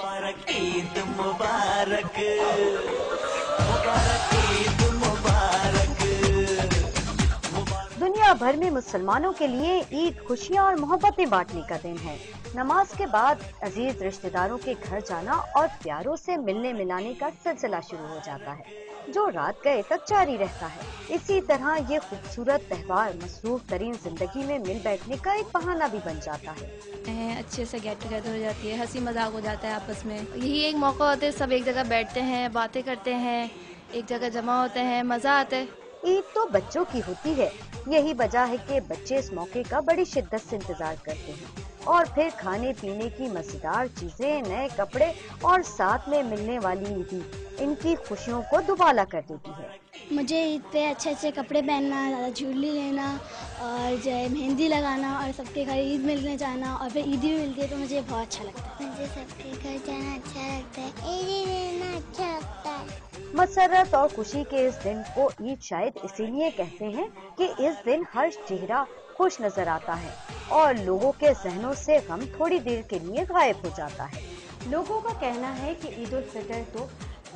मुबारक ईद मुबारक मुबारक ईद मुबारक। दुनिया भर में मुसलमानों के लिए ईद खुशियाँ और मोहब्बतें बांटने का दिन है। नमाज के बाद अजीज रिश्तेदारों के घर जाना और प्यारों से मिलने मिलाने का सिलसिला शुरू हो जाता है, जो रात गए तक जारी रहता है। इसी तरह ये खूबसूरत त्योहार मसरूफ तरीन जिंदगी में मिल बैठने का एक बहाना भी बन जाता है। अच्छे से गेट टुगेदर हो जाती है, हंसी मजाक हो जाता है आपस में। यही एक मौका होता है, सब एक जगह बैठते हैं, बातें करते हैं, एक जगह जमा होते हैं, मजा आता है। ईद तो बच्चों की होती है, यही वजह है कि बच्चे इस मौके का बड़ी शिद्दत से इंतजार करते हैं और फिर खाने पीने की मजेदार चीजें, नए कपड़े और साथ में मिलने वाली ईदी इनकी खुशियों को दुबाला कर देती है। मुझे ईद पे अच्छे अच्छे कपड़े पहनना, झूली लेना और जो है मेहंदी लगाना और सबके घर ईद मिलने जाना और फिर ईदी भी मिलती है तो मुझे बहुत अच्छा लगता है। मुझे सबके घर जाना अच्छा लगता है, ईदी लेना अच्छा लगता है। मसरत और खुशी के इस दिन को ईद शायद इसीलिए कहते हैं कि इस दिन हर चेहरा खुश नजर आता है और लोगों के जहनों से गम थोड़ी देर के लिए गायब हो जाता है। लोगों का कहना है कि ईद उल फितर तो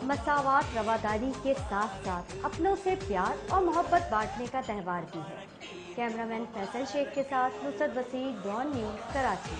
मसावात, रवादारी के साथ साथ अपनों से प्यार और मोहब्बत बांटने का त्यौहार भी है। कैमरामैन फैसल शेख के साथ नुसरत वसीम, डॉन न्यूज़, कराची।